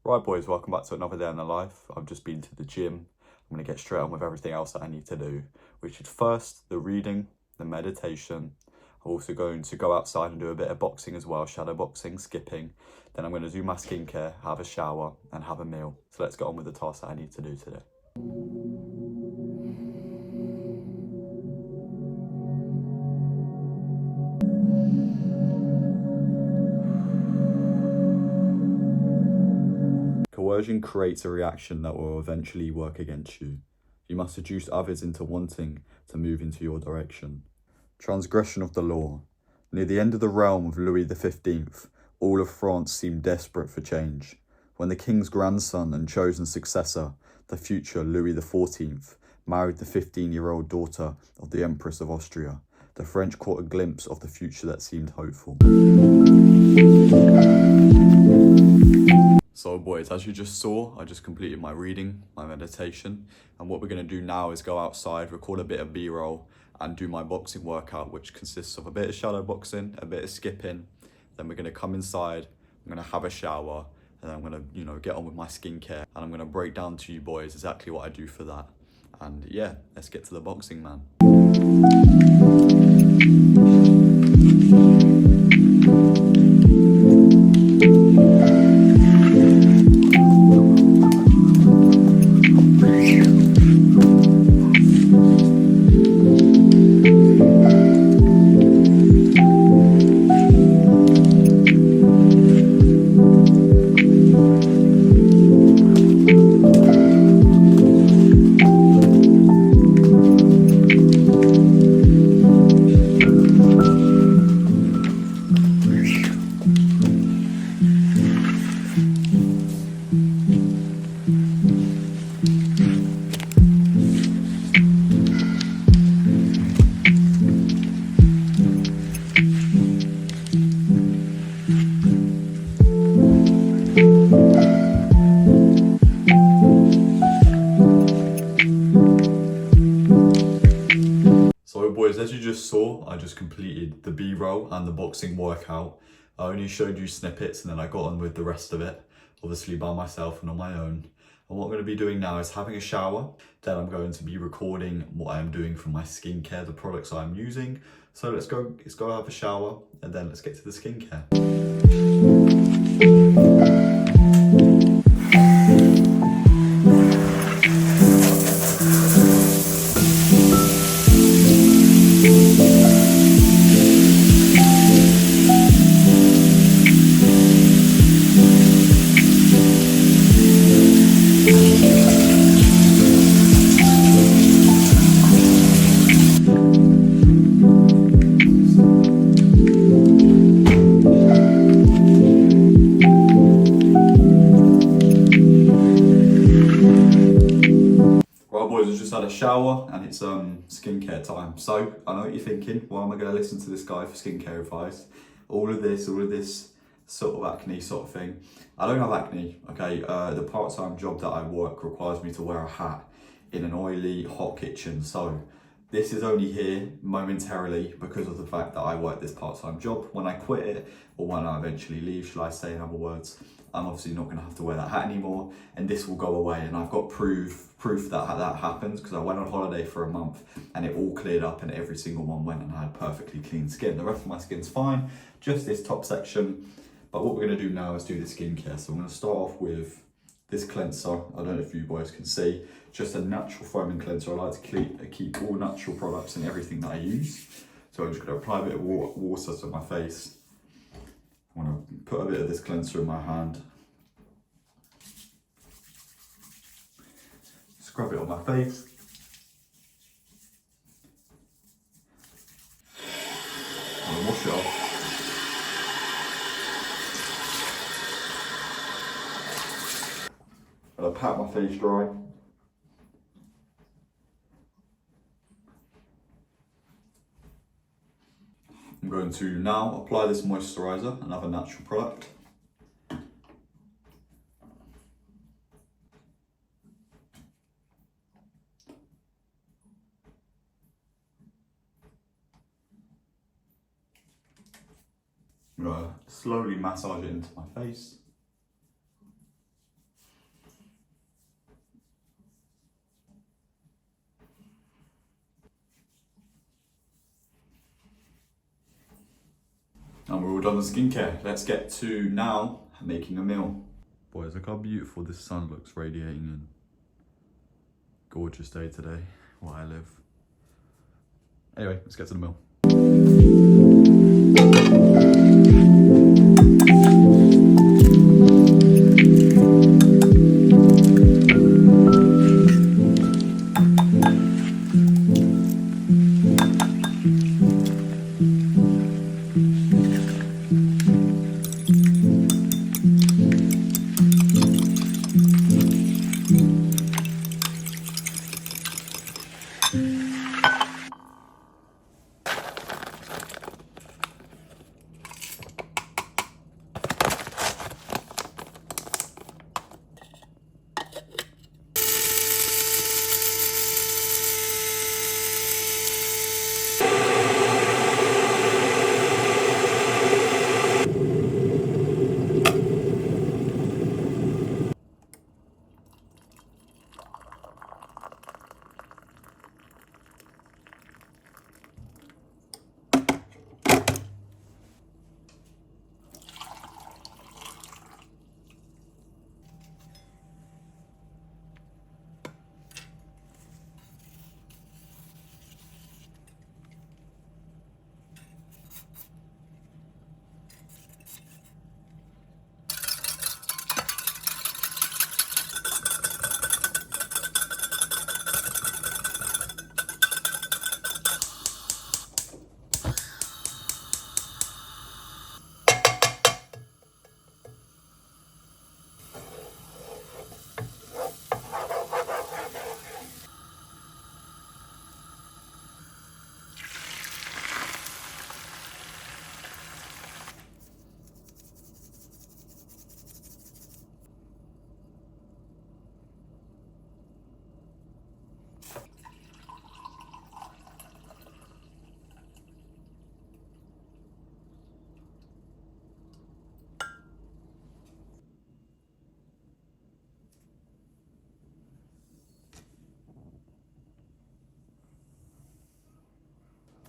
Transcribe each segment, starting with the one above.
Right boys, welcome back to another day in the life. I've just been to the gym. I'm going to get straight on with everything else that I need to do, which is first the reading, the meditation. I'm also going to go outside and do a bit of boxing as well, shadow boxing, skipping. Then I'm going to do my skincare, have a shower and have a meal. So let's get on with the tasks that I need to do today. Coercion creates a reaction that will eventually work against you. You must seduce others into wanting to move into your direction. Transgression of the law. Near the end of the realm of Louis XV, all of France seemed desperate for change. When the king's grandson and chosen successor, the future Louis XIV, married the 15-year-old daughter of the Empress of Austria, the French caught a glimpse of the future that seemed hopeful. So boys, as you just saw, I just completed my reading, my meditation, and what we're going to do now is go outside, record a bit of B-roll, and do my boxing workout, which consists of a bit of shadow boxing, a bit of skipping. Then we're going to come inside, I'm going to have a shower, and then I'm going to, get on with my skincare, and I'm going to break down to you boys exactly what I do for that. And yeah, let's get to the boxing, man. So boys, as you just saw, I just completed the B-roll and the boxing workout. I only showed you snippets and then I got on with the rest of it, obviously by myself and on my own. And what I'm going to be doing now is having a shower. Then I'm going to be recording what I am doing for my skincare, the products I'm using. So let's go have a shower and then let's get to the skincare. Boys, I just had a shower and it's skincare time. So I know what you're thinking, why am I going to listen to this guy for skincare advice? All of this sort of acne sort of thing. I don't have acne, okay? The part-time job that I work requires me to wear a hat in an oily, hot kitchen. So this is only here momentarily because of the fact that I work this part-time job. When I quit it, or when I eventually leave, shall I say in other words, I'm obviously not going to have to wear that hat anymore, and this will go away. And I've got proof that that happens because I went on holiday for a month and it all cleared up and every single one went and I had perfectly clean skin. The rest of my skin's fine, just this top section. But what we're going to do now is do the skincare. So I'm going to start off with this cleanser. I don't know if you boys can see, just a natural foaming cleanser. I like to keep all natural products in everything that I use. So I'm just going to apply a bit of water to my face. I'm going to put a bit of this cleanser in my hand. Scrub it on my face. And wash it off. And I pat my face dry. I'm going to now apply this moisturiser, another natural product. I'm going to slowly massage it into my face. all done the skincare. Let's get to now making a meal. Boys, look how beautiful this sun looks radiating in. Gorgeous day today, where I live. Anyway, let's get to the meal.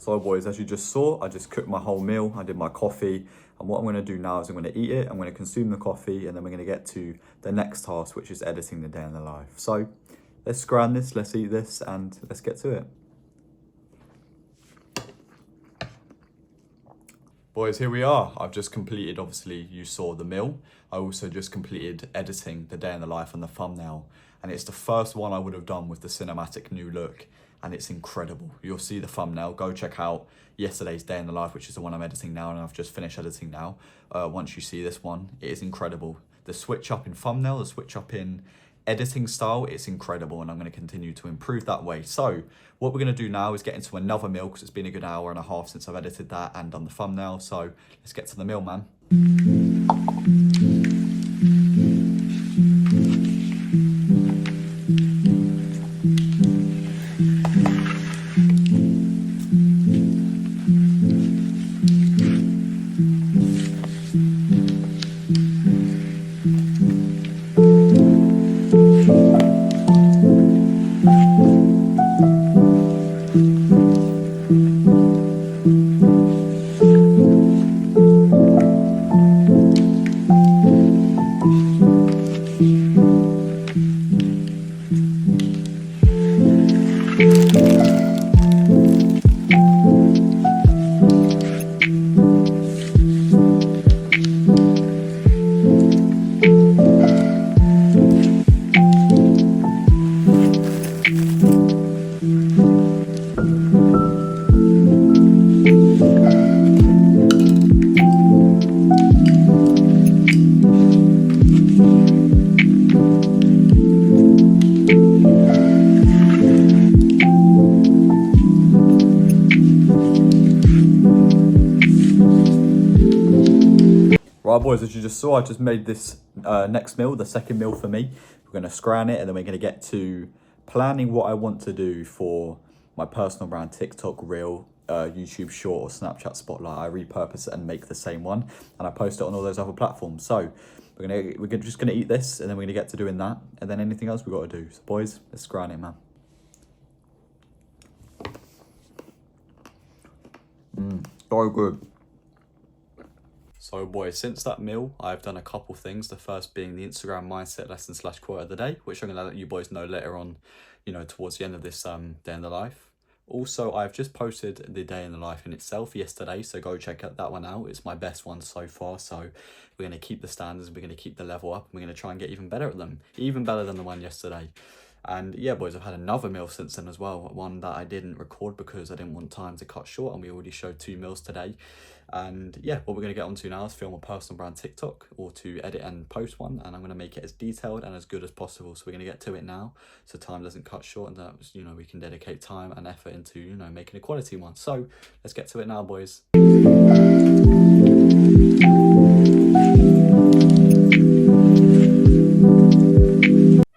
So boys, as you just saw, I just cooked my whole meal. I did my coffee. And what I'm gonna do now is I'm gonna eat it, I'm gonna consume the coffee, and then we're gonna get to the next task, which is editing the day in the life. So let's grind this, let's eat this, and let's get to it. Boys, here we are. I've just completed, obviously you saw the meal. I also just completed editing the day in the life and the thumbnail. And it's the first one I would have done with the cinematic new look. And it's incredible. You'll see the thumbnail. Go check out yesterday's day in the life, which is the one I'm editing now, and I've just finished editing now. Once you see this one, it is incredible. The switch up in thumbnail, the switch up in editing style, it's incredible, and I'm going to continue to improve that way. So what we're going to do now is get into another meal, because it's been a good hour and a half since I've edited that and done the thumbnail. So let's get to the meal, man. Right boys, as you just saw, I just made this next meal, the second meal for me. We're going to scran it, and then we're going to get to planning what I want to do for my personal brand, TikTok Reel, YouTube Short, or Snapchat Spotlight. I repurpose it and make the same one, and I post it on all those other platforms. So we're just gonna eat this, and then we're gonna get to doing that, and then anything else we got to do. So boys, let's scran it, man. So good. So boys, since that meal, I've done a couple things. The first being the Instagram mindset lesson / quote of the day, which I'm gonna let you boys know later on, towards the end of this day in the life. Also, I've just posted the day in the life in itself yesterday, so go check out that one out. It's my best one so far, so we're gonna keep the standards, we're gonna keep the level up, and we're gonna try and get even better at them, even better than the one yesterday. And yeah, boys, I've had another meal since then as well, one that I didn't record because I didn't want time to cut short, and we already showed 2 meals today. And yeah, what we're going to get onto now is film a personal brand TikTok, or to edit and post one, and I'm going to make it as detailed and as good as possible. So we're going to get to it now, so time doesn't cut short, and that we can dedicate time and effort into making a quality one. So let's get to it now, boys.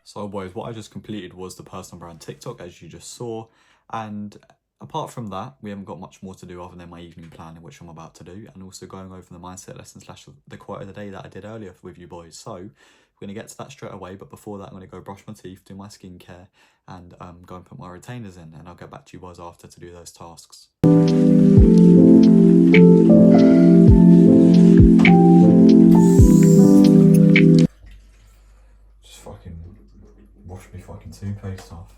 So boys, what I just completed was the personal brand TikTok, as you just saw, and apart from that, we haven't got much more to do other than my evening planning, which I'm about to do, and also going over the mindset lesson / the quote of the day that I did earlier with you boys. So we're going to get to that straight away, but before that, I'm going to go brush my teeth, do my skincare, and go and put my retainers in, and I'll get back to you boys after to do those tasks. Just fucking wash me fucking toothpaste off.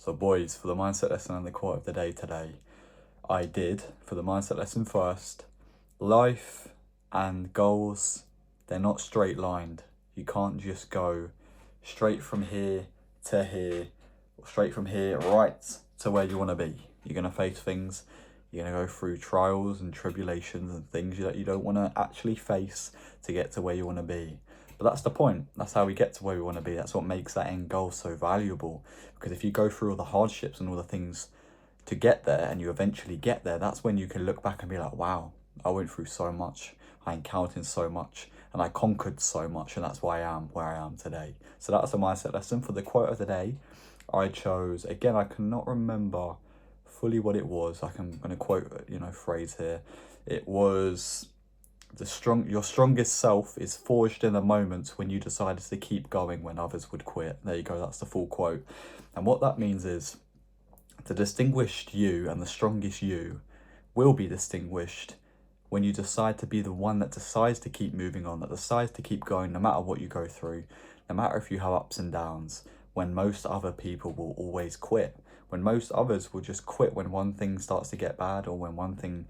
So boys, for the mindset lesson and the quote of the day today, I did, for the mindset lesson first, life and goals, they're not straight lined. You can't just go straight from here to here, or straight from here right to where you want to be. You're going to face things, you're going to go through trials and tribulations and things that you don't want to actually face to get to where you want to be. But that's the point. That's how we get to where we want to be. That's what makes that end goal so valuable. Because if you go through all the hardships and all the things to get there, and you eventually get there, that's when you can look back and be like, wow, I went through so much, I encountered so much, and I conquered so much, and that's why I am where I am today. So that's a mindset lesson. For the quote of the day, I chose, again, I cannot remember fully what it was. I'm going to quote, phrase here. It was, your strongest self is forged in the moments when you decided to keep going when others would quit. There you go, that's the full quote. And what that means is, the distinguished you and the strongest you will be distinguished when you decide to be the one that decides to keep moving on, that decides to keep going no matter what you go through, no matter if you have ups and downs, when most other people will always quit. When most others will just quit when one thing starts to get bad, or when one thing,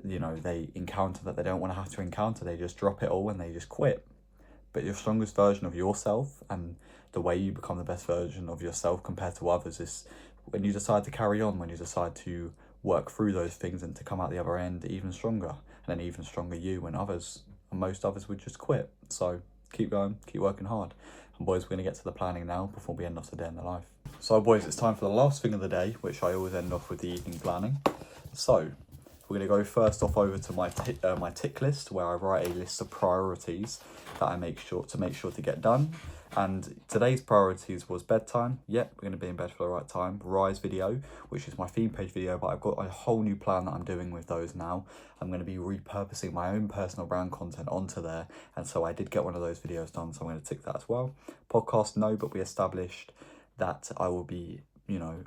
they encounter that they don't want to have to encounter, they just drop it all and they just quit. But your strongest version of yourself, and the way you become the best version of yourself compared to others, is when you decide to carry on, when you decide to work through those things and to come out the other end even stronger, and an even stronger you when most others would just quit. So keep going, keep working hard. And boys, we're going to get to the planning now before we end off the day in the life. So boys, it's time for the last thing of the day, which I always end off with the evening planning. So we're going to go first off over to my tick list, where I write a list of priorities that I make sure to get done. And today's priorities was bedtime. Yep, we're going to be in bed for the right time. Rise video, which is my theme page video, but I've got a whole new plan that I'm doing with those now. I'm going to be repurposing my own personal brand content onto there. And so I did get one of those videos done, so I'm going to tick that as well. Podcast, no, but we established that I will be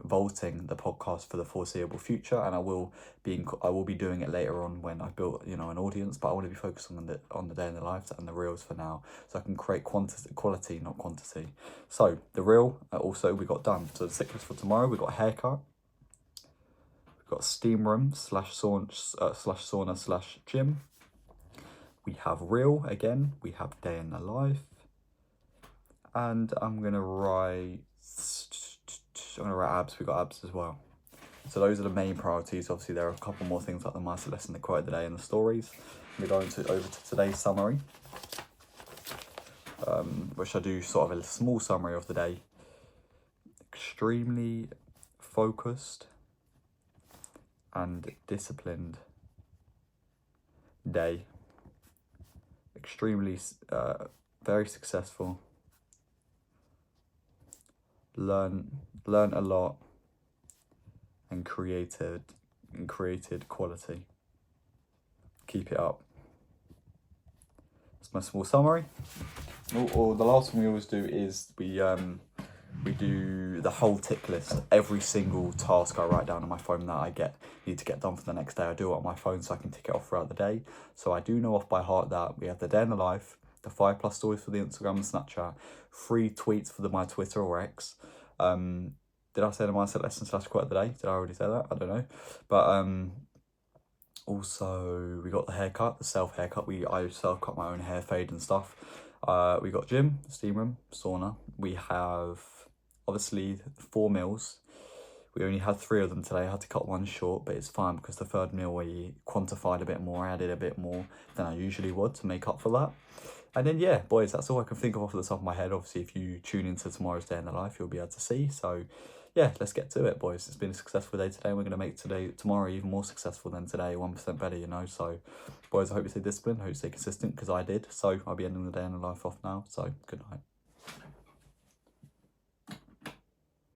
vaulting the podcast for the foreseeable future, and I will be doing it later on when I've built an audience, but I want to be focusing on the day in the life and the reels for now, so I can create quality, not quantity. So the reel also we got done. So the tick list for tomorrow, we got haircut, we've got steam room / sauna / gym, we have reel again, we have day in the life, and I'm gonna write abs. We got abs as well. So those are the main priorities. Obviously, there are a couple more things like the mindset lesson, the quote of the day, and the stories. We're going over to today's summary, which I do sort of a small summary of the day. Extremely focused and disciplined day. Extremely, very successful. Learned a lot and created quality. Keep it up. That's my small summary. Or the last thing we always do is we do the whole tick list. Every single task I write down on my phone that I need to get done for the next day, I do it on my phone so I can tick it off throughout the day. So I do know off by heart that we have the day in the life, the 5+ stories for the Instagram and Snapchat, 3 tweets for my Twitter or X. Did I say the mindset lesson / quote of the day? Did I already say that? I don't know. But also we got the haircut, the self haircut. I self cut my own hair, fade and stuff. We got gym, steam room, sauna. We have obviously 4 meals. We only had 3 of them today. I had to cut one short, but it's fine because the 3rd meal we quantified a bit more, added a bit more than I usually would to make up for that. And then, yeah, boys, that's all I can think of off the top of my head. Obviously, if you tune into tomorrow's day in the life, you'll be able to see. So, yeah, let's get to it, boys. It's been a successful day today. We're going to make tomorrow even more successful than today, 1% better, you know. So, boys, I hope you stay disciplined. I hope you stay consistent because I did. So, I'll be ending the day in the life off now. So, good night.